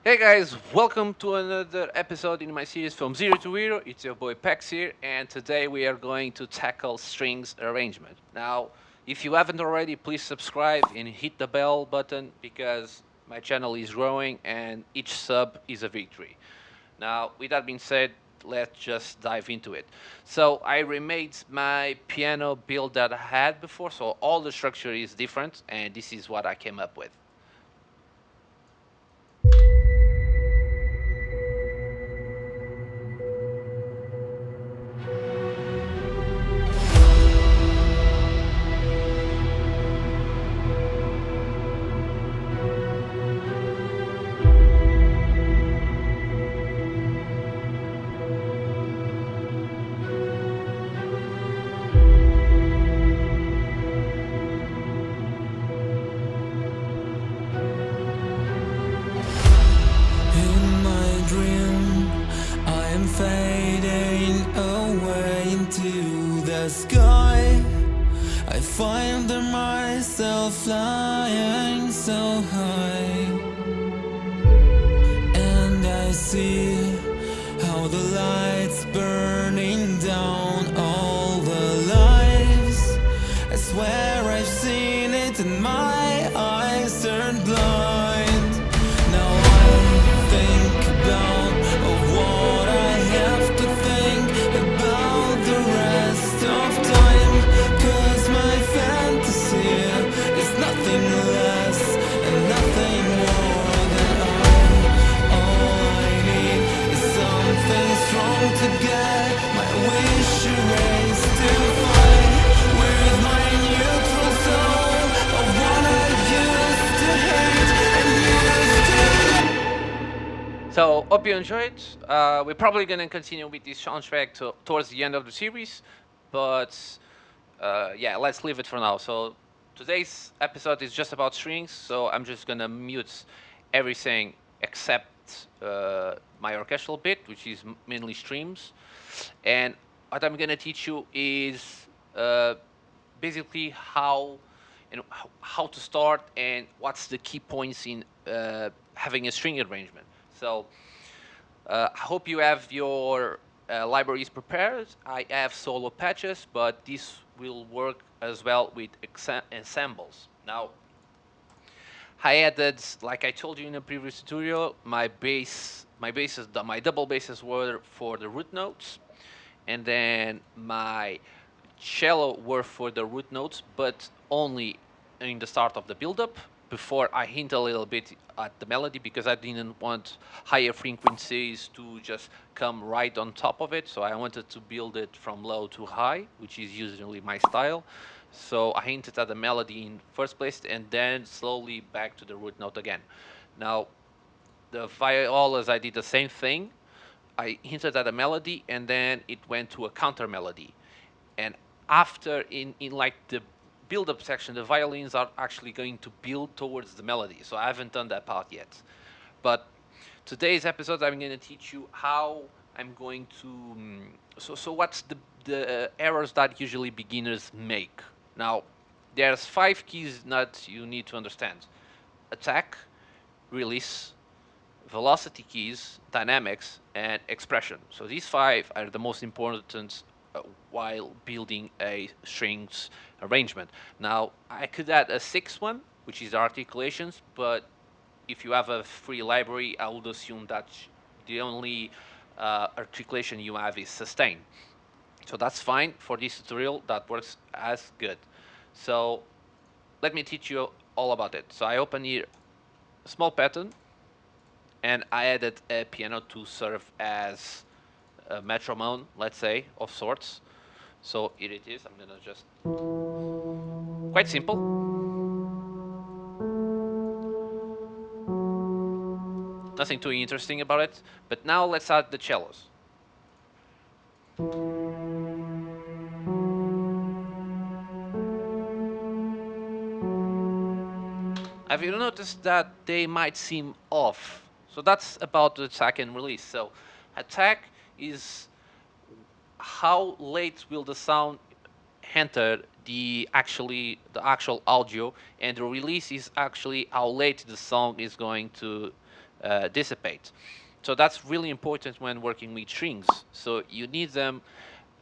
Hey guys, welcome to another episode in my series from Zero to Hero. It's your boy Peks here, and today we are going to tackle strings arrangement. Now, if you haven't already, please subscribe and hit the bell button because my channel is growing and each sub is a victory. Now, with that being said, let's just dive into it. So, I remade my piano build that I had before, so all the structure is different, and this is what I came up with. In my dream, I am fading away into the sky. I find myself flying so high, and I see how the lights burning down all the lives. I swear I've seen it and my eyes turn blind. Now I think about what I have to think about the rest of time. 'Cause my fantasy is nothing less and nothing more than all I need is something strong to get my wish erased to find with my neutral soul of what I used to hate and used to. So, hope you enjoyed. We're probably going to continue with this soundtrack towards the end of the series, but yeah, let's leave it for now. So, today's episode is just about strings, so I'm just going to mute everything except my orchestral bit, which is mainly streams. And what I'm going to teach you is basically how to start and what's the key points in having a string arrangement. So I hope you have your libraries prepared. I have solo patches, but this will work as well with ensembles. Now, I added, like I told you in a previous tutorial, my double basses were for the root notes, and then my cello were for the root notes, but only in the start of the build-up before I hint a little bit at the melody because I didn't want higher frequencies to just come right on top of it. So I wanted to build it from low to high, which is usually my style. So I hinted at the melody in first place and then slowly back to the root note again. Now, the violas, I did the same thing. I hinted at a melody and then it went to a counter melody. And after in like the build up section, the violins are actually going to build towards the melody. So I haven't done that part yet. But today's episode, I'm going to teach you how I'm going to. So what's the errors that usually beginners make? Now, there's 5 keys that you need to understand: attack, release, velocity keys, dynamics, and expression. So these 5 are the most important while building a strings arrangement. Now, I could add a 6th one, which is articulations, but if you have a free library, I would assume that the only articulation you have is sustain. So that's fine for this tutorial. That works as good. So let me teach you all about it. So I open here a small pattern and I added a piano to serve as a metronome, let's say, of sorts. So here it is. I'm gonna just quite simple. Nothing too interesting about it. But now let's add the cellos. Have you noticed that they might seem off? So that's about the attack and release. So attack is how late will the sound enter the actual audio, and the release is actually how late the song is going to dissipate. So that's really important when working with strings. So you need them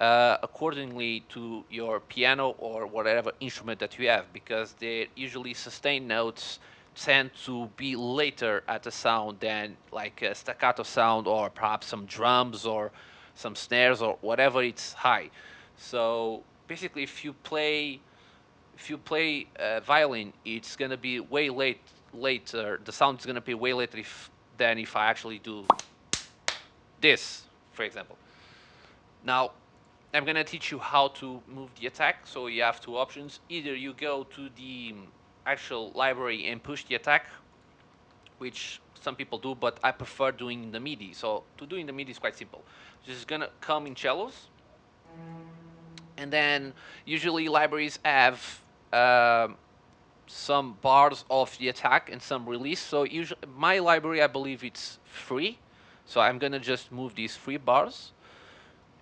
accordingly to your piano or whatever instrument that you have, because they usually sustained notes tend to be later at the sound than like a staccato sound or perhaps some drums or some snares or whatever it's high. So basically, if you play violin, it's gonna be way later. The sound is gonna be way later than if I actually do this, for example. Now, I'm gonna teach you how to move the attack. So you have two options. Either you go to the actual library and push the attack, which some people do, but I prefer doing the MIDI. So to do in the MIDI is quite simple. Just gonna come in cellos, and then usually libraries have um some bars of the attack and some release. So usually my library, I believe it's free. So I'm gonna just move these 3 bars,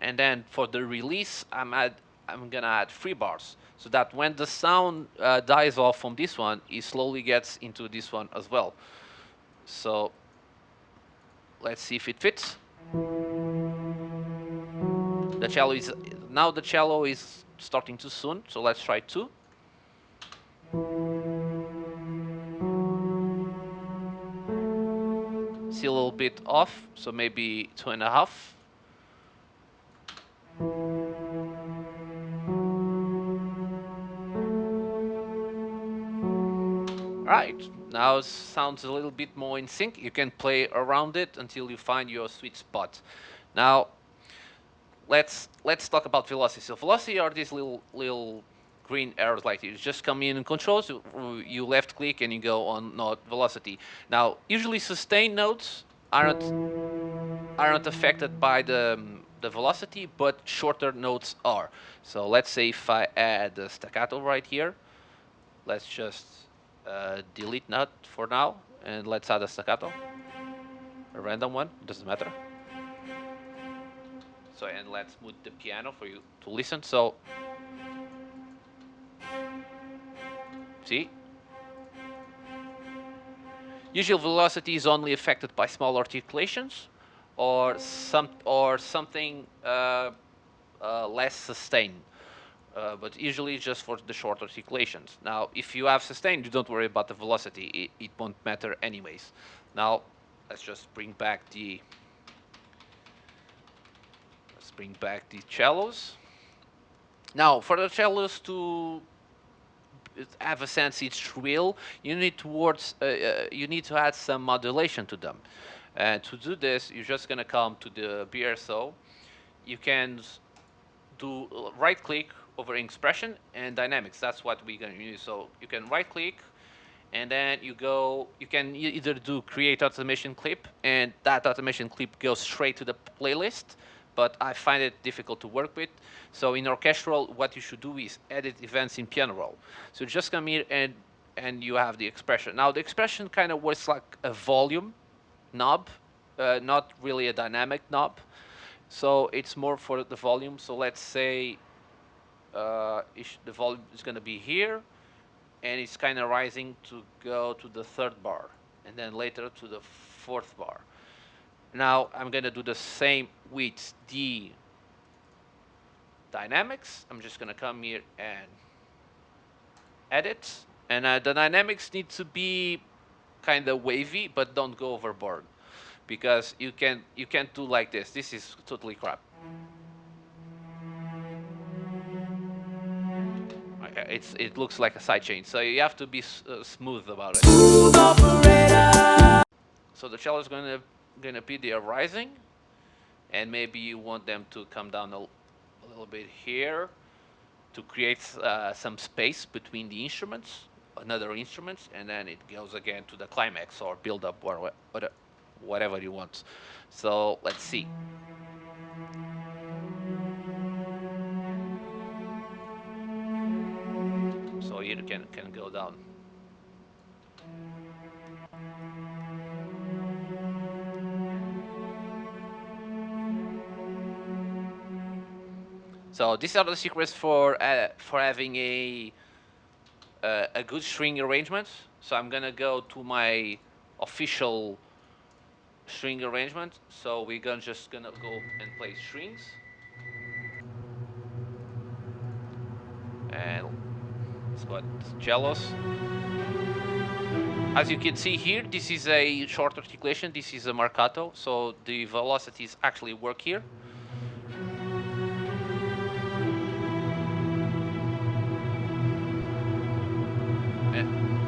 and then for the release, I'm gonna add 3 bars, so that when the sound dies off from this one, it slowly gets into this one as well. So let's see if it fits. The cello is now the cello is starting too soon, so let's try 2. See a little bit off, so maybe 2.5. Right, now it sounds a little bit more in sync. You can play around it until you find your sweet spot. Now let's talk about velocity. So velocity are these little green arrows, like you just come in and controls. You left click and you go on note velocity. Now usually sustained notes aren't affected by the velocity, but shorter notes are. So let's say if I add the staccato right here, let's just delete that for now, and let's add a staccato, a random one, doesn't matter. So, and let's move the piano for you to listen. So see, usual velocity is only affected by small articulations or something less sustained. But usually just for the short articulations. Now, if you have sustained, you don't worry about the velocity. It won't matter anyways. Now, let's just bring back the cellos. Now, for the cellos to have a sense it's real, you need to add some modulation to them. And to do this, you're just gonna come to the BSO. You can do right click over expression and dynamics. That's what we're gonna use. So you can right click, and then you can either do create automation clip, and that automation clip goes straight to the playlist, but I find it difficult to work with. So in orchestral, what you should do is edit events in piano roll. So just come here and you have the expression. Now the expression kind of works like a volume knob, not really a dynamic knob. So it's more for the volume. So let's say the volume is going to be here, and it's kind of rising to go to the 3rd bar, and then later to the 4th bar. Now I'm going to do the same with the dynamics. I'm just going to come here and edit, and the dynamics need to be kind of wavy, but don't go overboard, because you can't do like this. This is totally crap. Okay, it looks like a sidechain, so you have to be smooth about it. So the cello is gonna be there rising, and maybe you want them to come down a little bit here to create some space between the instruments, another instruments, and then it goes again to the climax or build up or whatever you want. So let's see. So here you can go down. So these are the secrets for having a good string arrangement. So I'm gonna go to my official string arrangement. So we're gonna just gonna go and play strings, and let's go at cellos. As you can see here, this is a short articulation. This is a marcato, so the velocities actually work here.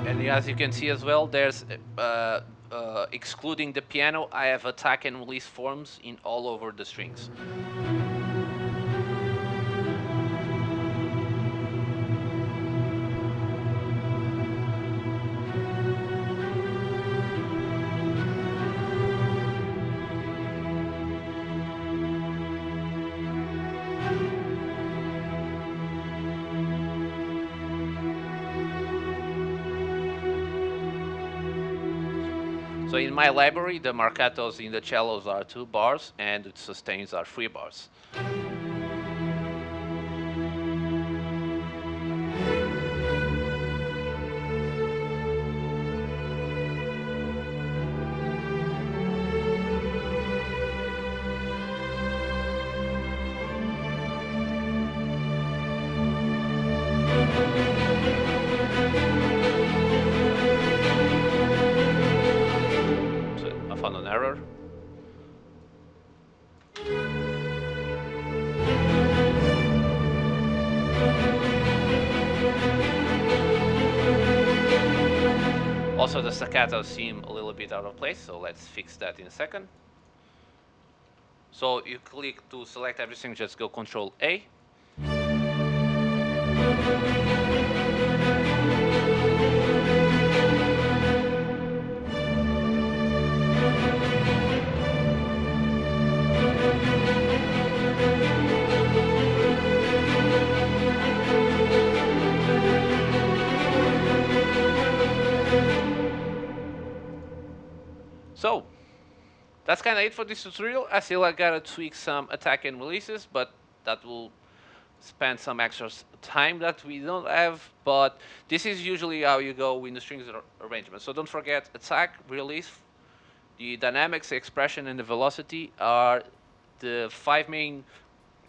And as you can see as well, there's excluding the piano, I have attack and release forms in all over the strings. So in my library, the marcatos in the cellos are 2 bars and the sustains are 3 bars. So I found an error. Also, the staccatos seem a little bit out of place, so let's fix that in a second. So you click to select everything, just go Control A. So that's kind of it for this tutorial. I still gotta tweak some attack and releases, but that will spend some extra time that we don't have. But this is usually how you go in the strings arrangement. So don't forget, attack, release, the dynamics, the expression, and the velocity are the 5 main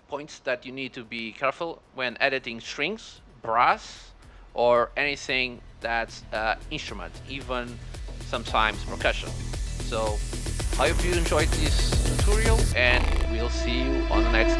points that you need to be careful when editing strings, brass, or anything that's instrument, even sometimes percussion. So I hope you enjoyed this tutorial, and we'll see you on the next.